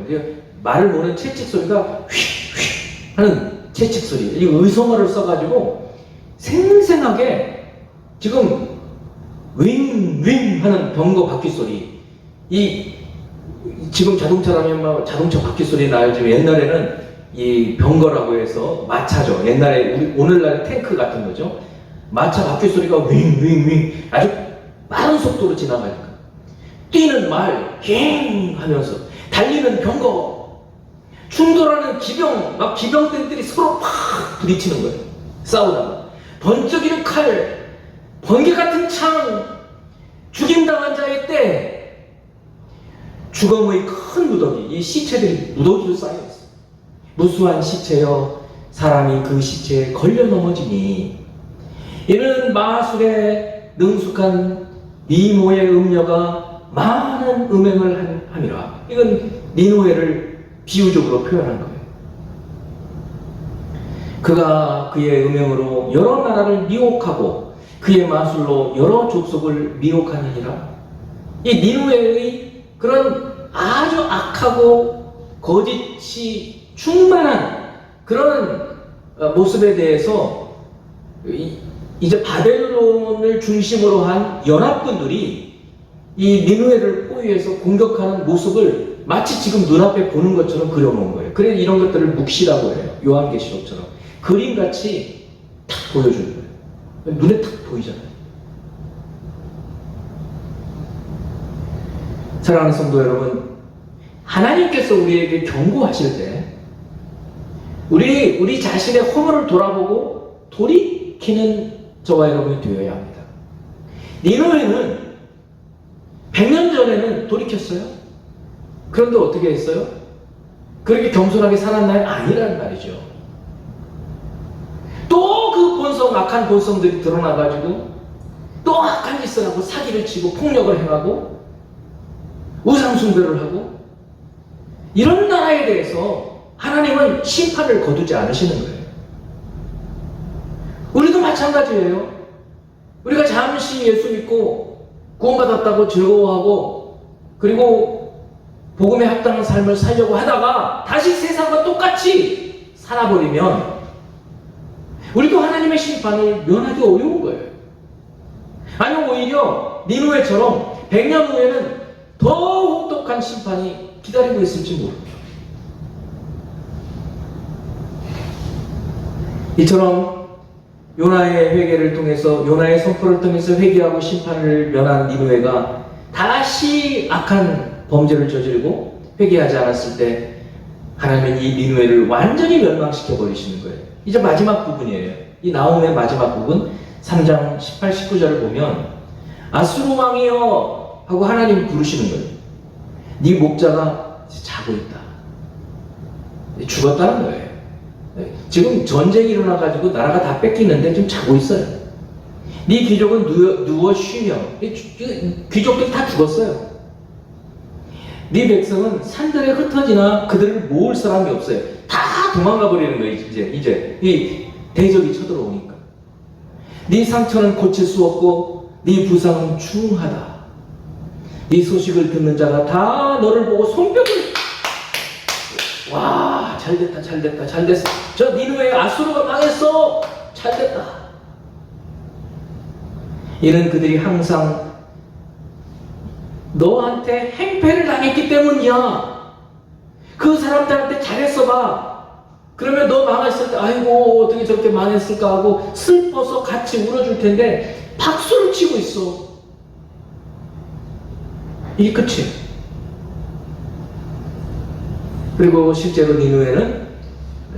말을 모는 채찍 소리가 휙휙 하는 채찍 소리. 이 의성어를 써가지고 생생하게 지금 윙윙 하는 병거 바퀴 소리. 지금 자동차라면 자동차 바퀴 소리 나요. 지금 옛날에는 이 병거라고 해서 마차죠. 옛날에 오늘날 탱크 같은 거죠. 마차 바퀴 소리가 윙윙윙 아주 빠른 속도로 지나가니까 뛰는 말 갱 하면서 달리는 병거, 충돌하는 기병들이 서로 팍 부딪히는 거예요. 싸우다가 번쩍이는 칼, 번개 같은 창, 죽임당한 자의 때 죽음의 큰 무더기, 이 시체들이 무더기로 쌓여있어요. 무수한 시체여 사람이 그 시체에 걸려 넘어지니 이는 마술에 능숙한 미모의 음녀가 많은 음행을 함이라. 이건 니느웨를 비유적으로 표현한 거예요. 그가 그의 음행으로 여러 나라를 미혹하고 그의 마술로 여러 족속을 미혹하느니라. 이 니느웨의 그런 아주 악하고 거짓이 충만한 그런 모습에 대해서 이제 바벨론을 중심으로 한 연합군들이 이 니느웨를 포위해서 공격하는 모습을 마치 지금 눈앞에 보는 것처럼 그려놓은 거예요. 그래서 이런 것들을 묵시라고 해요. 요한계시록처럼 그림같이 탁 보여주는 거예요. 눈에 탁 보이잖아요. 사랑하는 성도 여러분, 하나님께서 우리에게 경고하실 때 우리 자신의 허물을 돌아보고 돌이키는 저와 여러분이 되어야 합니다. 니느웨는 100년 전에는 돌이켰어요. 그런데 어떻게 했어요? 그렇게 겸손하게 살았나요? 아니라는 말이죠. 또 그 악한 본성들이 드러나가지고 또 악한 짓을 하고 사기를 치고 폭력을 행하고 우상숭배를 하고 이런 나라에 대해서 하나님은 심판을 거두지 않으시는 거예요. 우리도 마찬가지예요. 우리가 잠시 예수 믿고 구원받았다고 즐거워하고 그리고 복음에 합당한 삶을 살려고 하다가 다시 세상과 똑같이 살아버리면 우리도 하나님의 심판을 면하기 어려운 거예요. 아니면 오히려 니느웨처럼 100년 후에는 더 혹독한 심판이 기다리고 있을지 모릅니다. 이처럼 요나의 회개를 통해서 요나의 선포를 통해서 회개하고 심판을 면한 니느웨가 다시 악한 범죄를 저지르고 회개하지 않았을 때 하나님은 이 니느웨를 완전히 멸망시켜 버리시는 거예요. 이제 마지막 부분이에요. 이 나홈의 마지막 부분 3장 18, 19절을 보면 아수르 왕이여 하고 하나님 부르시는 거예요. 네 목자가 자고 있다. 죽었다는 거예요. 지금 전쟁이 일어나가지고 나라가 다 뺏기는데 지금 자고 있어요. 네 귀족은 누워 쉬며 귀족들이 다 죽었어요. 네 백성은 산들에 흩어지나 그들을 모을 사람이 없어요. 다 도망가 버리는 거예요. 이제 이 대적이 쳐들어오니까. 네 상처는 고칠 수 없고 네 부상은 중하다. 네 소식을 듣는 자가 다 너를 보고 손뼉을 와, 잘됐다, 잘됐다, 잘됐어. 저 니느웨 아수르가 망했어. 잘됐다. 이는 그들이 항상 너한테 행패를 당했기 때문이야. 그 사람들한테 잘했어 봐. 그러면 너 망했을 때 아이고 어떻게 저렇게 망했을까 하고 슬퍼서 같이 울어줄 텐데 박수를 치고 있어. 이게 끝이에요. 그리고 실제로 니느웨는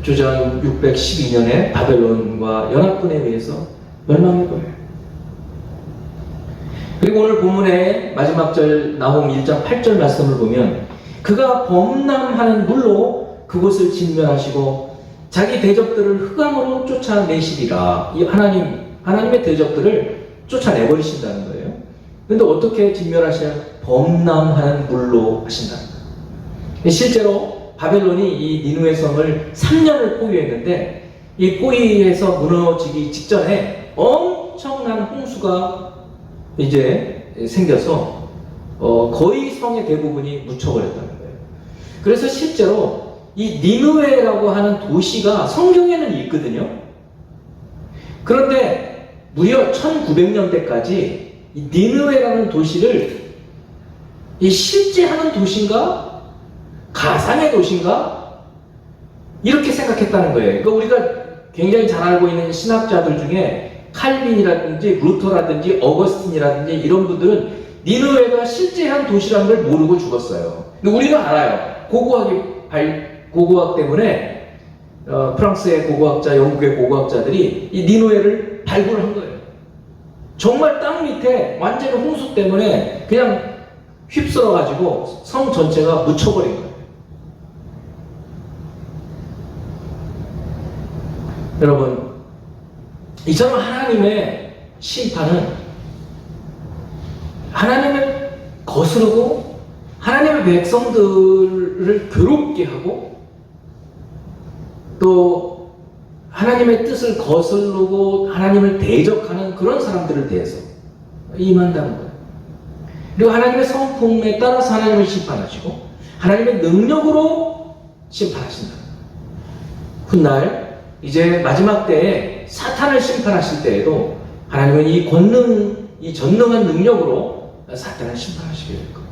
주전 612년에 바벨론과 연합군에 의해서 멸망해버려요. 그리고 오늘 본문의 마지막 절 나홈 1장 8절 말씀을 보면 그가 범람하는 물로 그곳을 진멸하시고 자기 대적들을 흑암으로 쫓아내시리라. 이 하나님의 대적들을 쫓아내버리신다는 거예요. 그런데 어떻게 진멸하시냐? 범람하는 물로 하신다는 거예요. 실제로 바벨론이 이 니느웨 성을 3년을 포위했는데 이 포위해서 무너지기 직전에 엄청난 홍수가 이제 생겨서 거의 성의 대부분이 묻혀버렸다는 거예요. 그래서 실제로 이 니느웨라고 하는 도시가 성경에는 있거든요. 그런데 무려 1900년대까지 이 니느웨라는 도시를 이 실제 하는 도시인가? 가상의 도시인가? 이렇게 생각했다는 거예요. 그러니까 우리가 굉장히 잘 알고 있는 신학자들 중에 칼빈이라든지 루터라든지 어거스틴이라든지 이런 분들은 니느웨가 실제 한 도시라는 걸 모르고 죽었어요. 근데 우리는 알아요. 고고학 때문에 프랑스의 고고학자, 영국의 고고학자들이 이 니느웨를 발굴한 거예요. 정말 땅 밑에 완전히 홍수 때문에 그냥 휩쓸어가지고 성 전체가 묻혀버린 거예요. 여러분, 이처럼 하나님의 심판은 하나님을 거스르고 하나님의 백성들을 괴롭게 하고 또 하나님의 뜻을 거스르고 하나님을 대적하는 그런 사람들을 대해서 임한다는 거예요. 그리고 하나님의 성품에 따라서 하나님을 심판하시고 하나님의 능력으로 심판하신다. 훗날 이제 마지막 때에 사탄을 심판하실 때에도 하나님은 이 전능한 능력으로 사탄을 심판하시게 될 거예요.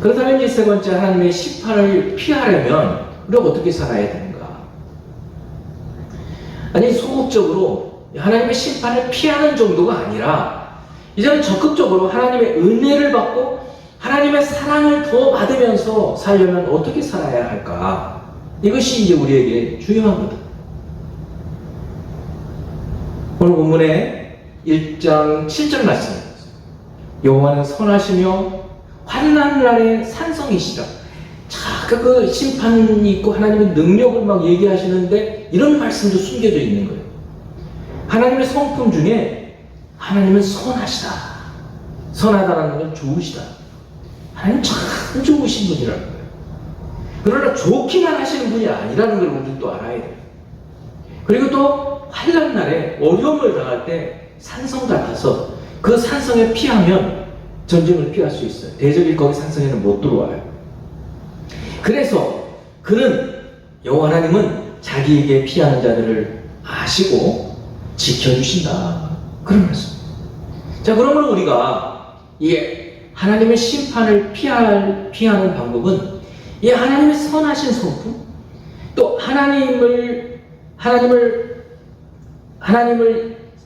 그렇다면 이제 세 번째, 하나님의 심판을 피하려면 우리가 어떻게 살아야 되는가? 아니, 소극적으로 하나님의 심판을 피하는 정도가 아니라 이제는 적극적으로 하나님의 은혜를 받고 하나님의 사랑을 더 받으면서 살려면 어떻게 살아야 할까? 이것이 이제 우리에게 중요합니다. 오늘 본문의 1장 7절 말씀입니다. 여호와는 선하시며 환난 날의 산성이시라. 자, 그 심판이 있고 하나님의 능력을 막 얘기하시는데 이런 말씀도 숨겨져 있는 거예요. 하나님의 성품 중에 하나님은 선하시다. 선하다라는 건 좋으시다. 하나님 참 좋으신 분이라는 거예요. 그러나 좋기만 하시는 분이 아니라는 걸 우리는 또 알아야 돼요. 그리고 또 환난 날에 어려움을 당할 때 산성 같아서 그 산성에 피하면 전쟁을 피할 수 있어요. 대적이 거기 산성에는 못 들어와요. 그래서 그는 여호와 하나님은 자기에게 피하는 자들을 아시고 지켜주신다. 그런 말씀. 자, 그러면 우리가 이 하나님의 심판을 피하는 방법은 이 하나님의 선하신 성품, 또 하나님을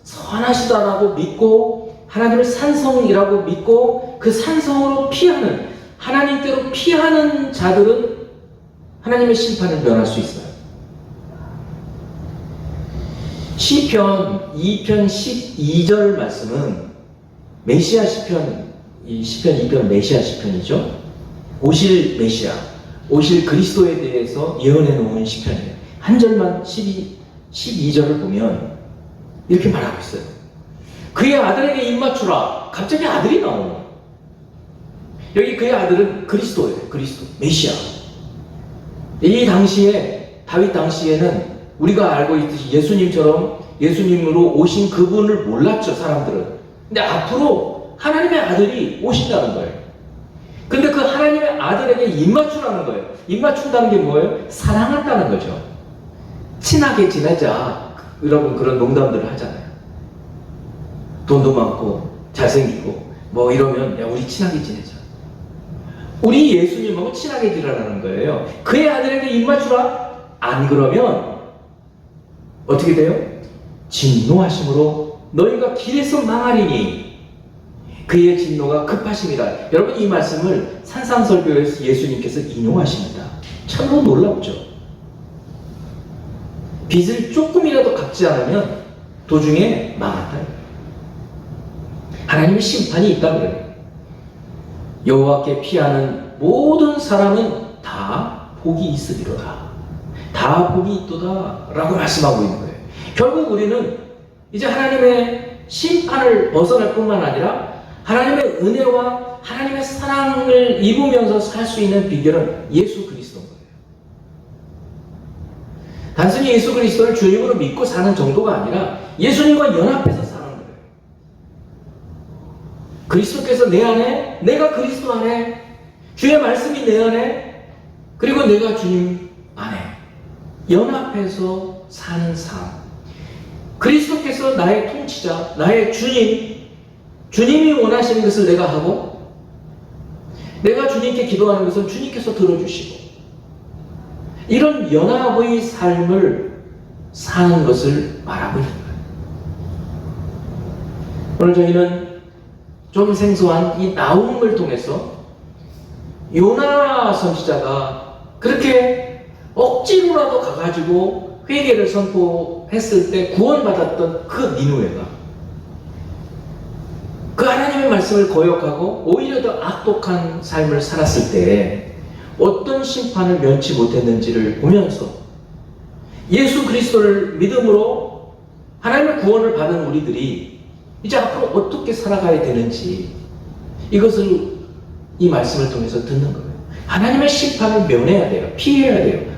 선하시다라고 믿고 하나님을 산성이라고 믿고 그 산성으로 피하는 하나님께로 피하는 자들은 하나님의 심판을 면할 수 있어요. 시편 2편 12절 말씀은 메시아 시편, 이 시편 2편 메시아 시편이죠. 오실 메시아, 오실 그리스도에 대해서 예언해 놓은 시편이에요. 한 절만 12절을 보면 이렇게 말하고 있어요. 그의 아들에게 입맞추라. 갑자기 아들이 나오는. 여기 그의 아들은 그리스도예요. 그리스도, 메시아. 이 당시에, 다윗 당시에는 우리가 알고 있듯이 예수님처럼 예수님으로 오신 그분을 몰랐죠, 사람들은. 근데 앞으로 하나님의 아들이 오신다는 거예요. 근데 그 하나님의 아들에게 입맞추라는 거예요. 입맞춘다는 게 뭐예요? 사랑한다는 거죠. 친하게 지내자. 여러분 그런 농담들을 하잖아요. 돈도 많고 잘생기고 뭐 이러면 야 우리 친하게 지내자. 우리 예수님하고 친하게 지내라는 거예요. 그의 아들에게 입맞추라. 안 그러면 어떻게 돼요? 진노하심으로 너희가 길에서 망하리니 그의 진노가 급하심이다. 여러분 이 말씀을 산상설교에서 예수님께서 인용하십니다. 참으로 놀랍죠. 빚을 조금이라도 갚지 않으면 도중에 망한다. 하나님의 심판이 있다 그래요. 여호와께 피하는 모든 사람은 다 복이 있으리로다. 다 복이 있도다 라고 말씀하고 있는 거예요. 결국 우리는 이제 하나님의 심판을 벗어날 뿐만 아니라 하나님의 은혜와 하나님의 사랑을 입으면서 살 수 있는 비결은 예수 그리스도인 거예요. 단순히 예수 그리스도를 주님으로 믿고 사는 정도가 아니라 예수님과 연합해서 사는 거예요. 그리스도께서 내 안에, 내가 그리스도 안에, 주의 말씀이 내 안에, 그리고 내가 주님 안에 연합해서 사는 삶. 그리스도께서 나의 통치자, 나의 주님, 주님이 원하시는 것을 내가 하고 내가 주님께 기도하는 것을 주님께서 들어주시고 이런 연합의 삶을 사는 것을 말하고 있는 거예요. 오늘 저희는 좀 생소한 이 나훔을 통해서 요나 선지자가 그렇게 억지로라도 가가지고 회개를 선포했을 때 구원받았던 그 니느웨가 그 하나님의 말씀을 거역하고 오히려 더 악독한 삶을 살았을 때 어떤 심판을 면치 못했는지를 보면서 예수 그리스도를 믿음으로 하나님의 구원을 받은 우리들이 이제 앞으로 어떻게 살아가야 되는지 이것을 이 말씀을 통해서 듣는 거예요. 하나님의 심판을 면해야 돼요. 피해야 돼요.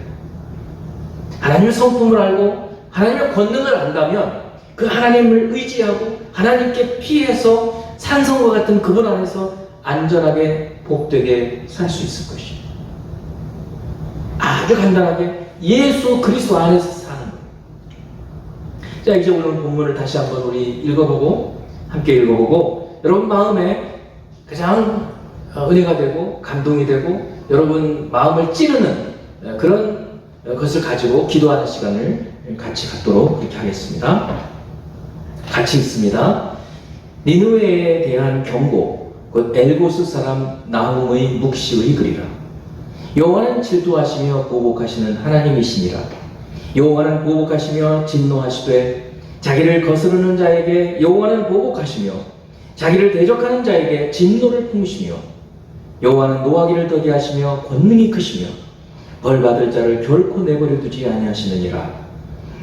하나님의 성품을 알고 하나님의 권능을 안다면 그 하나님을 의지하고 하나님께 피해서 산성과 같은 그분 안에서 안전하게 복되게 살 수 있을 것이에요. 아주 간단하게 예수 그리스도 안에서 사는 거예요. 자, 이제 오늘 본문을 다시 한번 우리 읽어보고 함께 읽어보고 여러분 마음에 가장 은혜가 되고 감동이 되고 여러분 마음을 찌르는 그런 것을 가지고 기도하는 시간을 같이 갖도록 그렇게 하겠습니다. 같이 읽습니다. 니느웨에 대한 경고, 곧 엘고스 사람 나훔의 묵시의 글이라. 여호와는 질투하시며 보복하시는 하나님이시니라. 여호와는 보복하시며 진노하시되 자기를 거스르는 자에게 여호와는 보복하시며 자기를 대적하는 자에게 진노를 품으시며 여호와는 노하기를 더디 하시며 권능이 크시며 벌받을 자를 결코 내버려 두지 아니하시느니라.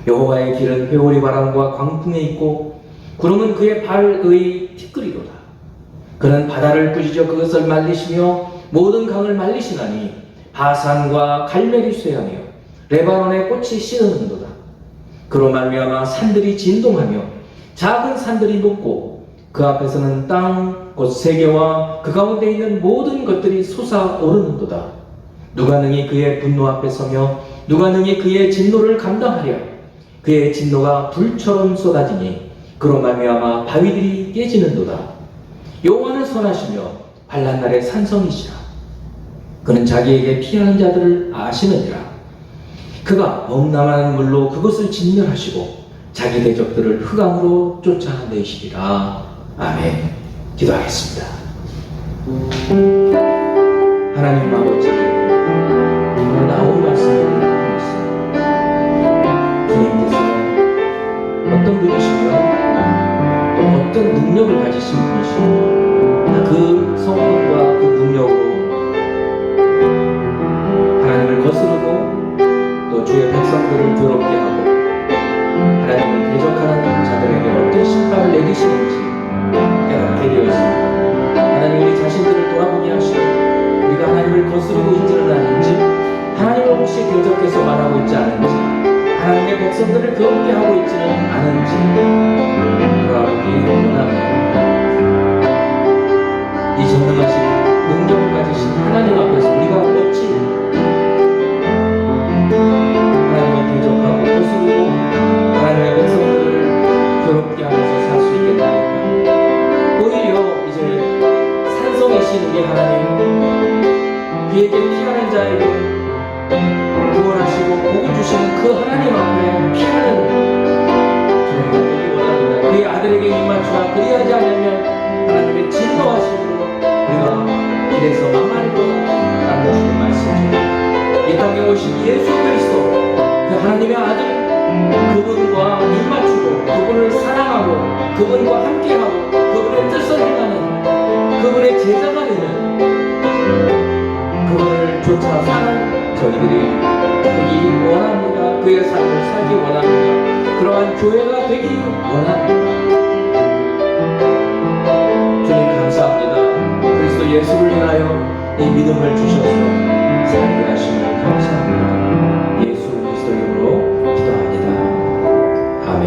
여호와의 길은 회오리 바람과 광풍에 있고 구름은 그의 발의 티끌이로다. 그는 바다를 꾸짖어 그것을 말리시며 모든 강을 말리시나니 바산과 갈멜이 쇠하며 레바논의 꽃이 씨르는도다. 그로 말미암아 산들이 진동하며 작은 산들이 높고 그 앞에서는 땅 곧 세계와 그 가운데 있는 모든 것들이 솟아오르는도다. 누가 능히 그의 분노 앞에 서며 누가 능히 그의 진노를 감당하랴. 그의 진노가 불처럼 쏟아지니 그로 말미암아 바위들이 깨지는도다. 여호와는 선하시며 환난 날의 산성이시라. 그는 자기에게 피하는 자들을 아시느니라. 그가 범람한 물로 그것을 진멸하시고 자기 대적들을 흑암으로 쫓아내시리라. 아멘. 기도하겠습니다. 하나님 아버지께 오늘 나온 말씀을 통해서 주님께서 어떤 분이시며 또 어떤 능력을 가지신 분이시며 그 성품과 그 능력으로 하나님을 거스르고 또 주의 백성들을 괴롭게 하고 하나님을 대적하는 자들에게 어떤 심판을 내리시는지 깨닫게 되었습니다. 하나님 우리 자신들을 돌아보게 하시고 우리가 하나님을 거스르고 있지는 않은지, 하나님을 혹시 대적해서 말하고 있지 않은지, 하나님의 백성들을 괴롭게 하고 있지는 않은지 돌아보기 원합니다. 이 전능하신 능력을 가지신 하나님 앞에서 우리가 어찌 하나님을 대적하고 거스르고 하나님의 백성들을 괴롭게 하면서 살 수 있겠나이까? 오히려 이제 산성이신 우리 하나님, 그에게 피하는 자에게 구원하시고 복을 주시는 그 하나님 앞에 피하는 저희가 되기 원합니다. 그의 아들에게 입맞추라. 그리하지 않으면 하나님의 진노하심으로 우리가 길에서 망할 거라는 주의 말씀입니다. 이 땅에 오신 예수 그리스도, 그 하나님의 아들, 그분과 입맞추고 그분을 사랑하고 그분과 함께하고 그분의 뜻을 행하는 그분의 제자가 되는, 그분을 쫓아 사는 저희들이 되기 원합니다. 그의 삶을 살기 원합니다. 그러한 교회가 되기 원합니다. 주님 감사합니다. 그리스도 예수를 인하여 이 믿음을 주셔서 살게 하심을 감사합니다. 예수 그리스도 이름으로 기도합니다. 아멘.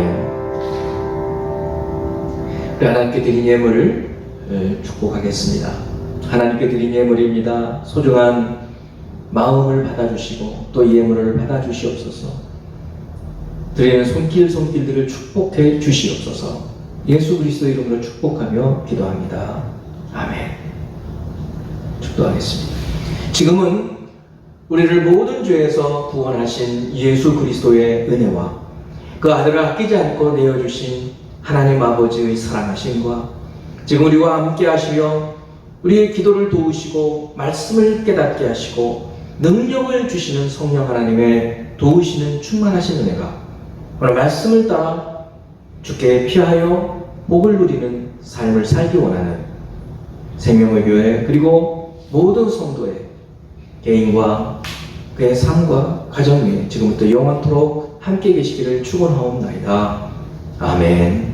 우리 하나님께 드린 예물을 축복하겠습니다. 하나님께 드린 예물입니다. 소중한 마음을 받아주시고 또 이 예물을 받아주시옵소서. 드리는 손길들을 축복해 주시옵소서. 예수 그리스도 이름으로 축복하며 기도합니다. 아멘. 축도하겠습니다. 지금은 우리를 모든 죄에서 구원하신 예수 그리스도의 은혜와 그 아들을 아끼지 않고 내어주신 하나님 아버지의 사랑하심과 지금 우리와 함께 하시며 우리의 기도를 도우시고 말씀을 깨닫게 하시고 능력을 주시는 성령 하나님의 도우시는 충만하신 은혜가 오늘 말씀을 따라 주께 피하여 복을 누리는 삶을 살기 원하는 생명의 교회 그리고 모든 성도의 개인과 그의 삶과 가정 위에 지금부터 영원토록 함께 계시기를 축원하옵나이다. 아멘.